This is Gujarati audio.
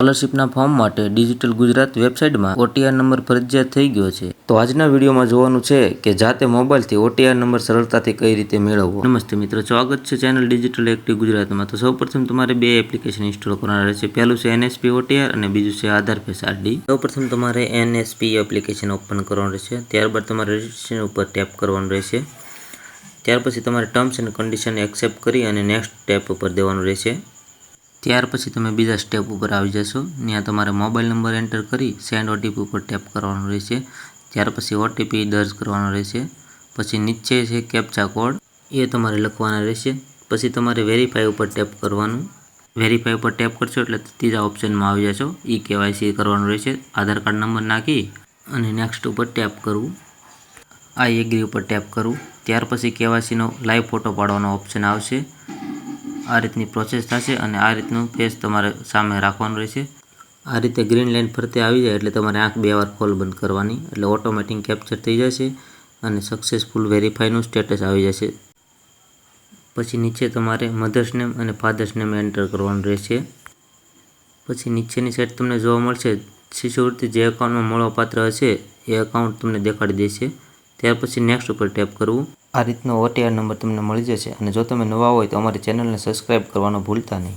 સ્કોલરશિપના ફોર્મ માટે ડિજિટલ ગુજરાત વેબસાઇટમાં OTR નંબર ફરજિયાત થઈ ગયો છે। તો આજના વિડીયોમાં જોવાનું છે કે જાતે મોબાઈલથી OTR નંબર સરળતાથી કઈ રીતે મેળવવો। નમસ્તે મિત્રો, સ્વાગત છે ચેનલ ડિજિટલ એક્ટિવ ગુજરાતમાં। તો સૌપ્રથમ તમારે બે એપ્લિકેશન ઇન્સ્ટોલ કરવાના રહેશે। પહેલું છે NSP OTR અને બીજું છે આધાર ફેસ RD। સૌપ્રથમ તમારે NSP એપ્લિકેશન ઓપન કરવાનું રહેશે। ત્યારબાદ તમારે રજિસ્ટ્રેશન ઉપર ટેપ કરવાનું રહેશે। ત્યાર પછી તમારે ટર્મ્સ એન્ડ કન્ડિશન એક્સેપ્ટ કરી અને નેક્સ્ટ સ્ટેપ ઉપર દેવાનું રહેશે। ત્યાર પછી તમે બીજા સ્ટેપ ઉપર આવી જશો। ત્યાં તમારે મોબાઈલ નંબર એન્ટર કરી સેન્ડ OTP ઉપર ટેપ કરવાનું રહેશે। ત્યાર પછી OTP દર્જ કરવાનો રહેશે। પછી નીચે છે કેપ્ચા કોડ, એ તમારે લખવાના રહેશે। પછી તમારે વેરીફાઈ ઉપર ટેપ કરવાનું। વેરીફાઈ ઉપર ટેપ કરશો એટલે ત્રીજા ઓપ્શનમાં આવી જશો। KYC કરવાનું રહેશે। આધાર કાર્ડ નંબર નાખી અને નેક્સ્ટ ઉપર ટેપ કરવું। આઈ એગ્રી ઉપર ટેપ કરવું। ત્યાર પછી KYC નો લાઈવ ફોટો પાડવાનો ઓપ્શન આવશે। આ રીતની પ્રોસેસ થશે અને આ રીતનું ફેસ તમારે સામે રાખવાનું રહેશે। આ રીતે ગ્રીન લાઇન ફરતે આવી જાય એટલે તમારે આંખ બે વાર ખોલ બંધ કરવાની, એટલે ઓટોમેટિક કેપ્ચર થઈ જશે અને સક્સેસફુલ વેરીફાઈનું સ્ટેટસ આવી જશે। પછી નીચે તમારે મધર્સ નેમ અને ફાધર્સ નેમ એન્ટર કરવાનું રહેશે। પછી નીચેની સાઈડ તમને જોવા મળશે શિષ્યવૃત્તિ જે એકાઉન્ટમાં મળવાપાત્ર હશે એ એકાઉન્ટ તમને દેખાડી દેશે। ત્યાર પછી નેક્સ્ટ ઉપર ટેપ કરવું। આ રીતનો OTR નંબર તમને મળી જશે। અને જો તમે નવા હોય તો અમારી ચેનલને સબસ્ક્રાઈબ કરવાનું ભૂલતા નહીં।